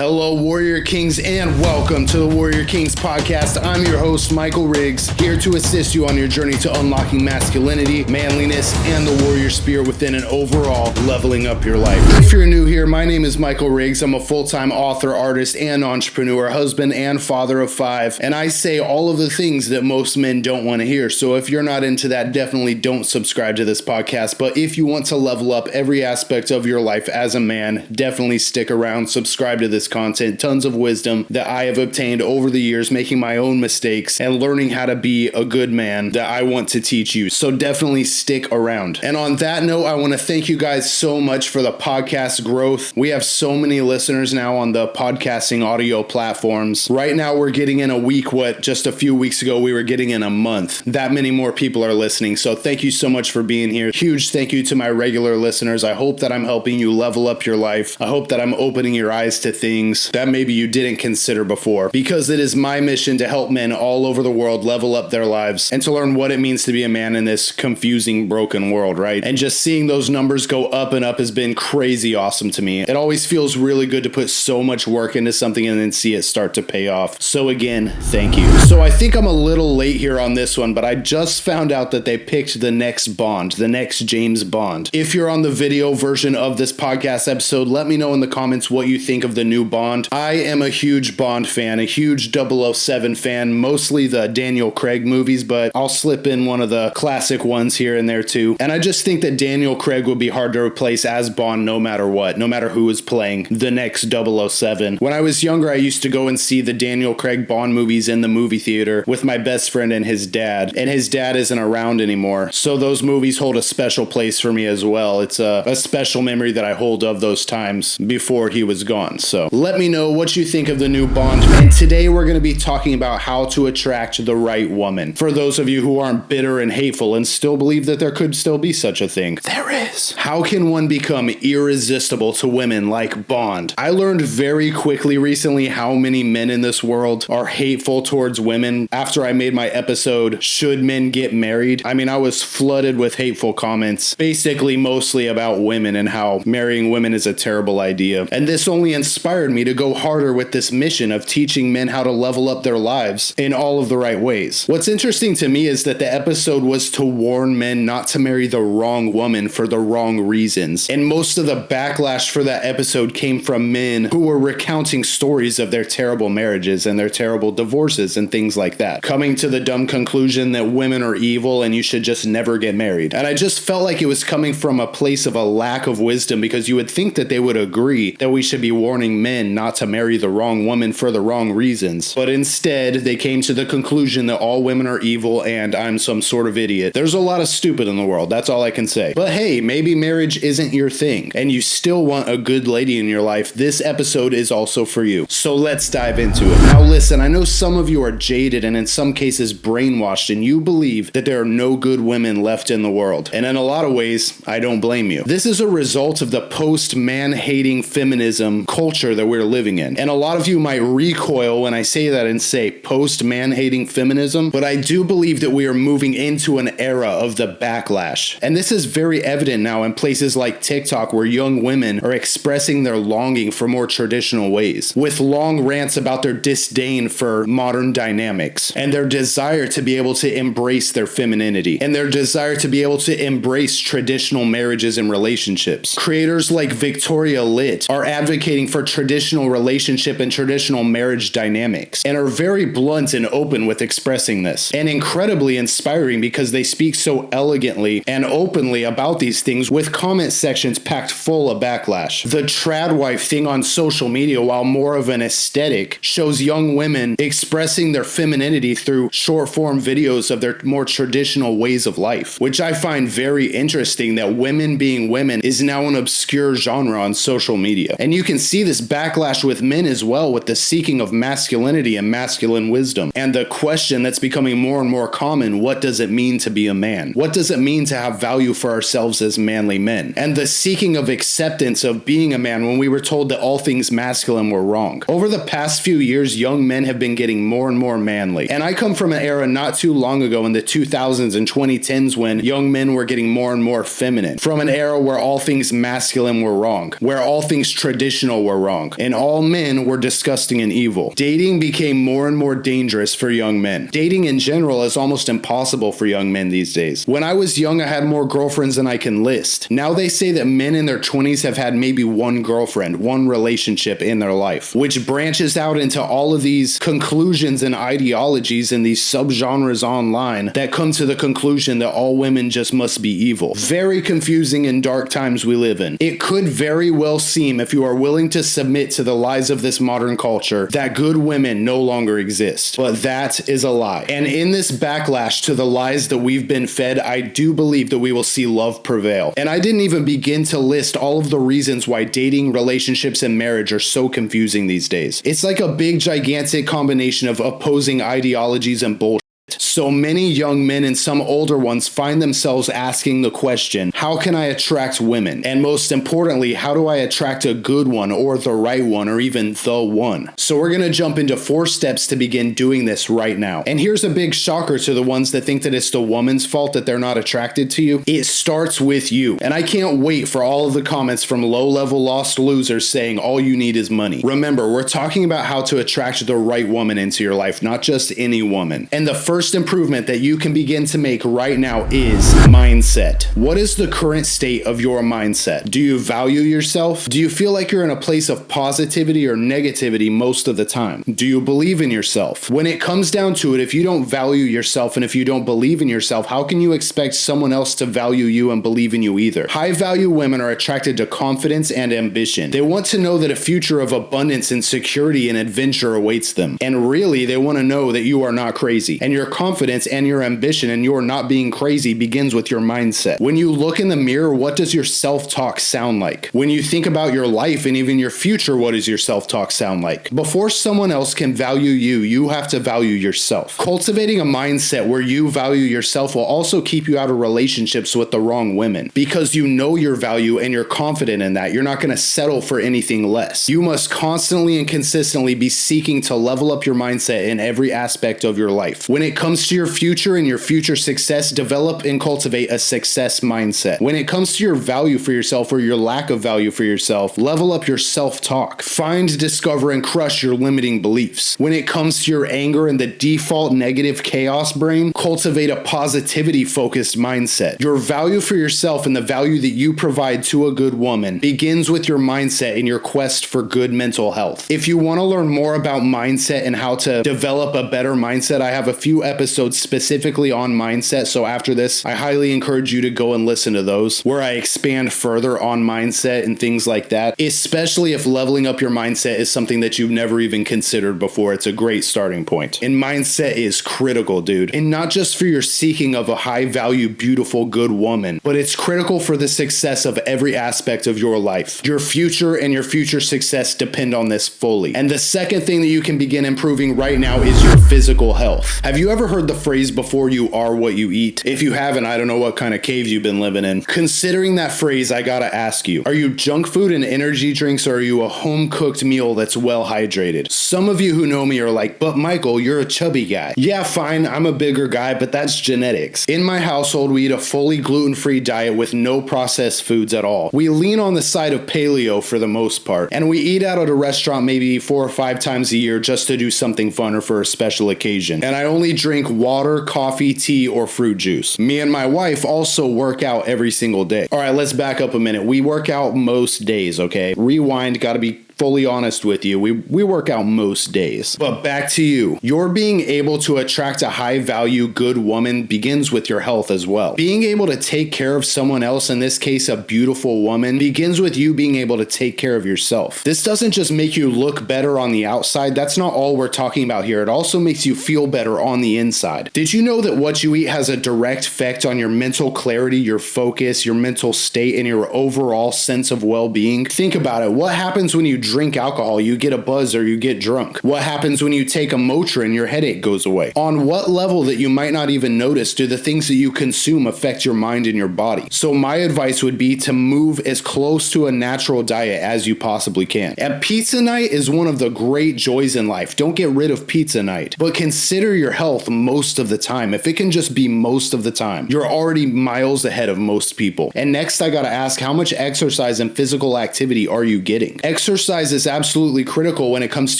Hello, Warrior Kings, and welcome to the Warrior Kings podcast. I'm your host, Michael Riggs, here to assist you on your journey to unlocking masculinity, manliness, and the warrior spirit within, and overall leveling up your life. If you're new here, my name is Michael Riggs. I'm a full-time author, artist, and entrepreneur, husband, and father of 5, and I say all of the things that most men don't want to hear. So if you're not into that, definitely don't subscribe to this podcast. But if you want to level up every aspect of your life as a man, definitely stick around, subscribe to this content. Tons of wisdom that I have obtained over the years, making my own mistakes and learning how to be a good man that I want to teach you. So definitely stick around. And on that note, I want to thank you guys so much for the podcast growth. We have so many listeners now on the podcasting audio platforms. Right now, we're getting in a week what just a few weeks ago we were getting in a month. That many more people are listening. So thank you so much for being here. Huge thank you to my regular listeners. I hope that I'm helping you level up your life. I hope that I'm opening your eyes to things that maybe you didn't consider before, because it is my mission to help men all over the world level up their lives and to learn what it means to be a man in this confusing, broken world, right? And just seeing those numbers go up and up has been crazy awesome to me. It always feels really good to put so much work into something and then see it start to pay off. So again, thank you. So I think I'm a little late here on this one, but I just found out that they picked the next Bond, the next James Bond. If you're on the video version of this podcast episode, let me know in the comments what you think of the new Bond. I am a huge Bond fan, a huge 007 fan, mostly the Daniel Craig movies, but I'll slip in one of the classic ones here and there too. And I just think that Daniel Craig would be hard to replace as Bond no matter what, no matter who is playing the next 007. When I was younger, I used to go and see the Daniel Craig Bond movies in the movie theater with my best friend and his dad isn't around anymore. So those movies hold a special place for me as well. It's a special memory that I hold of those times before he was gone. So let me know what you think of the new Bond. And today we're going to be talking about how to attract the right woman. For those of you who aren't bitter and hateful and still believe that there could still be such a thing, there is. How can one become irresistible to women like Bond? I learned very quickly recently how many men in this world are hateful towards women. After I made my episode, Should Men Get Married? I mean, I was flooded with hateful comments, basically mostly about women and how marrying women is a terrible idea. And this only inspired me to go harder with this mission of teaching men how to level up their lives in all of the right ways. What's interesting to me is that the episode was to warn men not to marry the wrong woman for the wrong reasons. And most of the backlash for that episode came from men who were recounting stories of their terrible marriages and their terrible divorces and things like that, coming to the dumb conclusion that women are evil and you should just never get married. And I just felt like it was coming from a place of a lack of wisdom, because you would think that they would agree that we should be warning men not to marry the wrong woman for the wrong reasons. But instead, they came to the conclusion that all women are evil and I'm some sort of idiot. There's a lot of stupid in the world, that's all I can say. But hey, maybe marriage isn't your thing and you still want a good lady in your life. This episode is also for you. So let's dive into it. Now listen, I know some of you are jaded and in some cases brainwashed, and you believe that there are no good women left in the world. And in a lot of ways, I don't blame you. This is a result of the post-man-hating feminism culture that we're living in. And a lot of you might recoil when I say that and say post-man-hating feminism, but I do believe that we are moving into an era of the backlash. And this is very evident now in places like TikTok, where young women are expressing their longing for more traditional ways, with long rants about their disdain for modern dynamics and their desire to be able to embrace their femininity and their desire to be able to embrace traditional marriages and relationships. Creators like Victoria Litt are advocating for traditional relationship and traditional marriage dynamics and are very blunt and open with expressing this, and incredibly inspiring because they speak so elegantly and openly about these things, with comment sections packed full of backlash. The trad wife thing on social media, while more of an aesthetic, shows young women expressing their femininity through short form videos of their more traditional ways of life, which I find very interesting, that women being women is now an obscure genre on social media. And you can see this backlash with men as well, with the seeking of masculinity and masculine wisdom, and the question that's becoming more and more common: what does it mean to be a man? What does it mean to have value for ourselves as manly men? And the seeking of acceptance of being a man when we were told that all things masculine were wrong. Over the past few years, young men have been getting more and more manly. And I come from an era not too long ago in the 2000s and 2010s when young men were getting more and more feminine. From an era where all things masculine were wrong, where all things traditional were wrong, drunk, and all men were disgusting and evil. Dating became more and more dangerous for young men. Dating in general is almost impossible for young men these days. When I was young, I had more girlfriends than I can list. Now they say that men in their 20s have had maybe one girlfriend, one relationship in their life, which branches out into all of these conclusions and ideologies and these subgenres online that come to the conclusion that all women just must be evil. Very confusing and dark times we live in. It could very well seem, if you are willing to submit to the lies of this modern culture, that good women no longer exist. But that is a lie. And in this backlash to the lies that we've been fed, I do believe that we will see love prevail. And I didn't even begin to list all of the reasons why dating, relationships, and marriage are so confusing these days. It's like a big, gigantic combination of opposing ideologies and bullshit. So many young men and some older ones find themselves asking the question, how can I attract women? And most importantly, how do I attract a good one or the right one or even the one? So we're going to jump into 4 steps to begin doing this right now. And here's a big shocker to the ones that think that it's the woman's fault that they're not attracted to you. It starts with you. And I can't wait for all of the comments from low-level lost losers saying all you need is money. Remember, we're talking about how to attract the right woman into your life, not just any woman. And the first improvement that you can begin to make right now is mindset. What is the current state of your mindset? Do you value yourself? Do you feel like you're in a place of positivity or negativity most of the time? Do you believe in yourself? When it comes down to it, if you don't value yourself and if you don't believe in yourself, how can you expect someone else to value you and believe in you either? High value women are attracted to confidence and ambition. They want to know that a future of abundance and security and adventure awaits them. And really, they want to know that you are not crazy. And your confidence and your ambition and your not being crazy begins with your mindset. When you look in the mirror, what does your self-talk sound like? When you think about your life and even your future, what does your self-talk sound like? Before someone else can value you, you have to value yourself. Cultivating a mindset where you value yourself will also keep you out of relationships with the wrong women because you know your value and you're confident in that. You're not going to settle for anything less. You must constantly and consistently be seeking to level up your mindset in every aspect of your life. When it comes to your future and your future success, develop and cultivate a success mindset. When it comes to your value for yourself or your lack of value for yourself, level up your self-talk. Find, discover, and crush your limiting beliefs. When it comes to your anger and the default negative chaos brain, cultivate a positivity-focused mindset. Your value for yourself and the value that you provide to a good woman begins with your mindset and your quest for good mental health. If you want to learn more about mindset and how to develop a better mindset, I have a few episodes specifically on mindset. So after this, I highly encourage you to go and listen to those where I expand further on mindset and things like that, especially if leveling up your mindset is something that you've never even considered before. It's a great starting point. And mindset is critical, dude. And not just for your seeking of a high value, beautiful, good woman, but it's critical for the success of every aspect of your life. Your future and your future success depend on this fully. And the second thing that you can begin improving right now is your physical health. Have you ever heard the phrase, before you are what you eat? If you haven't, I don't know what kind of caves you've been living in. Considering that phrase, I gotta ask you, are you junk food and energy drinks, or are you a home-cooked meal that's well hydrated? Some of you who know me are like, but Michael, you're a chubby guy. Yeah, fine, I'm a bigger guy, but that's genetics. In my household, we eat a fully gluten-free diet with no processed foods at all. We lean on the side of paleo for the most part, and we eat out at a restaurant maybe 4 or 5 times a year just to do something fun or for a special occasion. And I only drink water, coffee, tea, or fruit juice. Me and my wife also work out every single day. All right, let's back up a minute. We work out most days, okay? Rewind, gotta be fully honest with you. We work out most days. But back to you. Your being able to attract a high value, good woman begins with your health as well. Being able to take care of someone else, in this case, a beautiful woman, begins with you being able to take care of yourself. This doesn't just make you look better on the outside. That's not all we're talking about here. It also makes you feel better on the inside. Did you know that what you eat has a direct effect on your mental clarity, your focus, your mental state, and your overall sense of well-being? Think about it. What happens when you drink alcohol? You get a buzz or you get drunk. What happens when you take a Motrin? Your headache goes away. On what level that you might not even notice do the things that you consume affect your mind and your body? So my advice would be to move as close to a natural diet as you possibly can. And pizza night is one of the great joys in life. Don't get rid of pizza night, but consider your health most of the time. If it can just be most of the time, you're already miles ahead of most people. And next, I gotta ask, how much exercise and physical activity are you getting? Exercise exercise is absolutely critical when it comes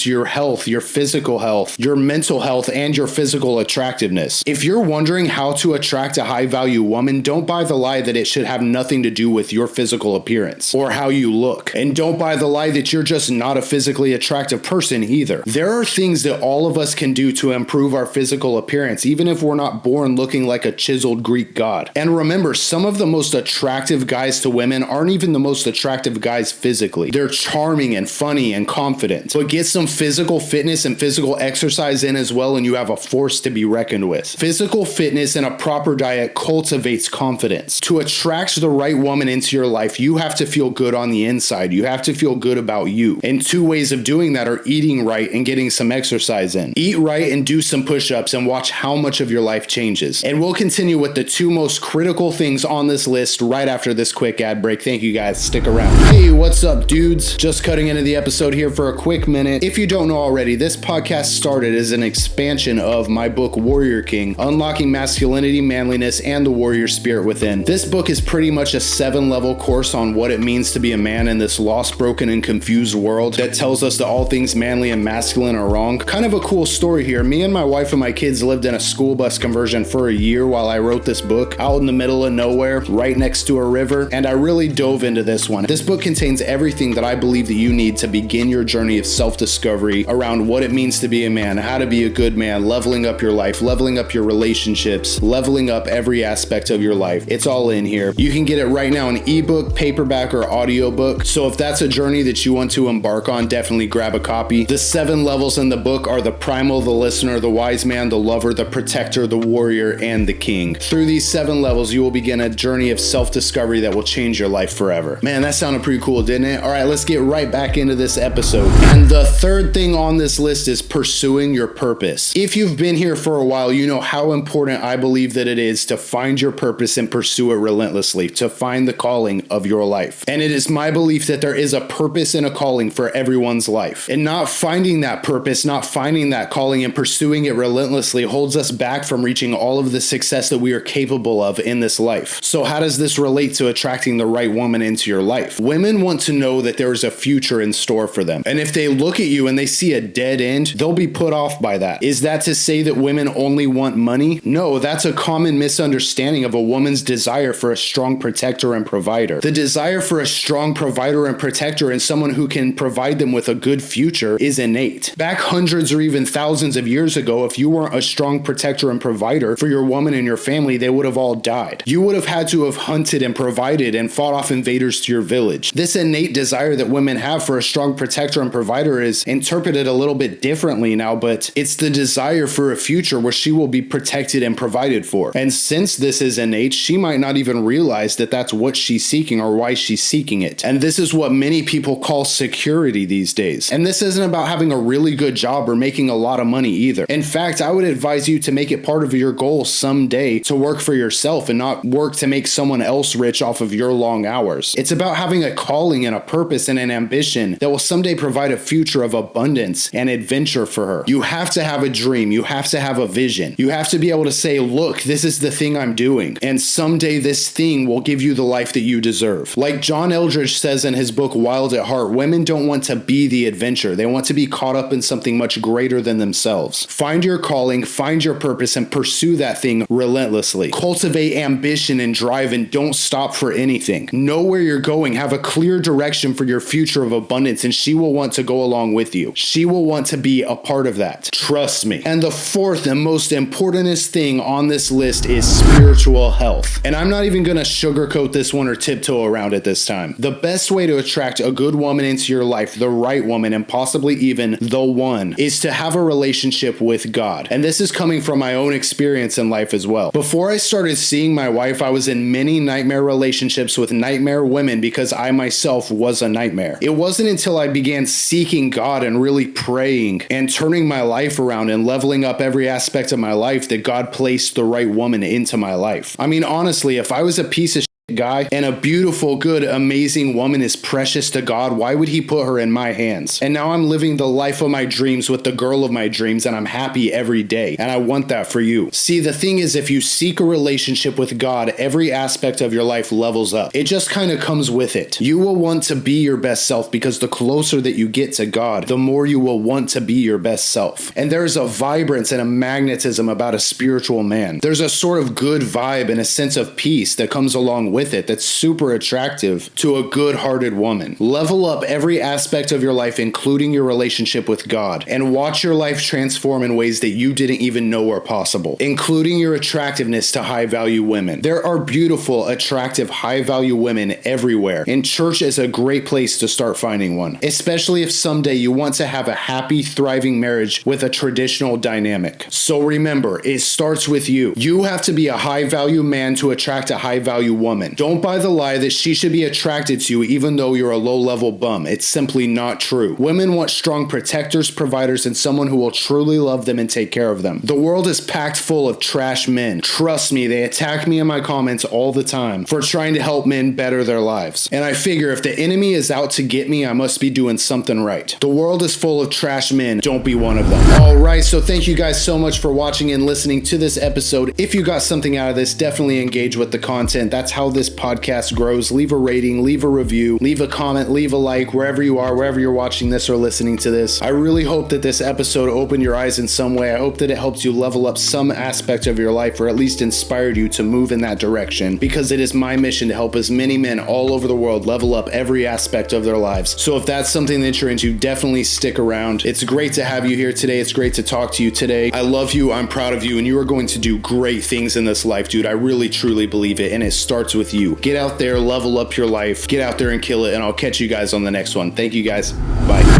to your health, your physical health, your mental health, and your physical attractiveness. If you're wondering how to attract a high-value woman, don't buy the lie that it should have nothing to do with your physical appearance or how you look. And don't buy the lie that you're just not a physically attractive person either. There are things that all of us can do to improve our physical appearance, even if we're not born looking like a chiseled Greek god. And remember, some of the most attractive guys to women aren't even the most attractive guys physically. They're charming and funny and confident. But get some physical fitness and physical exercise in as well, and you have a force to be reckoned with. Physical fitness and a proper diet cultivates confidence. To attract the right woman into your life, you have to feel good on the inside. You have to feel good about you. And two ways of doing that are eating right and getting some exercise in. Eat right and do some push-ups and watch how much of your life changes. And we'll continue with the two most critical things on this list right after this quick ad break. Thank you guys. Stick around. Hey, what's up, dudes? Just cutting into the episode here for a quick minute. If you don't know already, this podcast started as an expansion of my book, Warrior King, Unlocking Masculinity, Manliness, and the Warrior Spirit Within. This book is pretty much a 7-level course on what it means to be a man in this lost, broken, and confused world that tells us that all things manly and masculine are wrong. Kind of a cool story here. Me and my wife and my kids lived in a school bus conversion for a year while I wrote this book, out in the middle of nowhere, right next to a river, and I really dove into this one. This book contains everything that I believe that you need to begin your journey of self-discovery around what it means to be a man, how to be a good man, leveling up your life, leveling up your relationships, leveling up every aspect of your life. It's all in here. You can get it right now in ebook, paperback, or audiobook. So if that's a journey that you want to embark on, definitely grab a copy. The 7 levels in the book are the primal, the listener, the wise man, the lover, the protector, the warrior, and the king. Through these 7 levels, you will begin a journey of self-discovery that will change your life forever. Man, that sounded pretty cool, didn't it? All right, let's get right back into this episode. And the third thing on this list is pursuing your purpose. If you've been here for a while, you know how important I believe that it is to find your purpose and pursue it relentlessly, to find the calling of your life. And it is my belief that there is a purpose and a calling for everyone's life. And not finding that purpose, not finding that calling and pursuing it relentlessly holds us back from reaching all of the success that we are capable of in this life. So how does this relate to attracting the right woman into your life? Women want to know that there is a future in store for them. And if they look at you and they see a dead end, they'll be put off by that. Is that to say that women only want money? No, that's a common misunderstanding of a woman's desire for a strong protector and provider. The desire for a strong provider and protector and someone who can provide them with a good future is innate. Back hundreds or even thousands of years ago, if you weren't a strong protector and provider for your woman and your family, they would have all died. You would have had to have hunted and provided and fought off invaders to your village. This innate desire that women have for a strong protector and provider is interpreted a little bit differently now, but it's the desire for a future where she will be protected and provided for. And since this is innate, she might not even realize that that's what she's seeking or why she's seeking it. And this is what many people call security these days. And this isn't about having a really good job or making a lot of money either. In fact, I would advise you to make it part of your goal someday to work for yourself and not work to make someone else rich off of your long hours. It's about having a calling and a purpose and an ambition that will someday provide a future of abundance and adventure for her. You have to have a dream. You have to have a vision. You have to be able to say, look, this is the thing I'm doing. And someday this thing will give you the life that you deserve. Like John Eldridge says in his book, Wild at Heart, women don't want to be the adventure. They want to be caught up in something much greater than themselves. Find your calling, find your purpose, and pursue that thing relentlessly. Cultivate ambition and drive and don't stop for anything. Know where you're going. Have a clear direction for your future of abundance, and she will want to go along with you. She will want to be a part of that. Trust me. And the fourth and most importantest thing on this list is spiritual health. And I'm not even going to sugarcoat this one or tiptoe around it this time. The best way to attract a good woman into your life, the right woman, and possibly even the one, is to have a relationship with God. And this is coming from my own experience in life as well. Before I started seeing my wife, I was in many nightmare relationships with nightmare women because I myself was a nightmare. It wasn't until I began seeking God and really praying and turning my life around and leveling up every aspect of my life that God placed the right woman into my life. I mean, honestly, if I was a piece of guy, and a beautiful, good, amazing woman is precious to God, why would he put her in my hands? And now I'm living the life of my dreams with the girl of my dreams, and I'm happy every day, and I want that for you. See, the thing is, if you seek a relationship with God, every aspect of your life levels up. It just kind of comes with it. You will want to be your best self, because the closer that you get to God, the more you will want to be your best self. And there's a vibrance and a magnetism about a spiritual man. There's a sort of good vibe and a sense of peace that comes along with it that's super attractive to a good-hearted woman. Level up every aspect of your life, including your relationship with God, and watch your life transform in ways that you didn't even know were possible, including your attractiveness to high-value women. There are beautiful, attractive, high-value women everywhere, and church is a great place to start finding one, especially if someday you want to have a happy, thriving marriage with a traditional dynamic. So remember, it starts with you. You have to be a high-value man to attract a high-value woman. Don't buy the lie that she should be attracted to you even though you're a low-level bum. It's simply not true. Women want strong protectors, providers, and someone who will truly love them and take care of them. The world is packed full of trash men. Trust me, they attack me in my comments all the time for trying to help men better their lives. And I figure if the enemy is out to get me, I must be doing something right. The world is full of trash men. Don't be one of them. Alright, so thank you guys so much for watching and listening to this episode. If you got something out of this, definitely engage with the content. That's how this podcast grows. Leave a rating, leave a review, leave a comment, leave a like, wherever you are, wherever you're watching this or listening to this. I really hope that this episode opened your eyes in some way. I hope that it helps you level up some aspect of your life, or at least inspired you to move in that direction, because it is my mission to help as many men all over the world level up every aspect of their lives. So if that's something that you're into, definitely stick around. It's great to have you here today. It's great to talk to you today. I love you. I'm proud of you, and you are going to do great things in this life, dude. I really, truly believe it, and it starts with you. Get out there, level up your life, get out there and kill it, and I'll catch you guys on the next one. Thank you guys. Bye.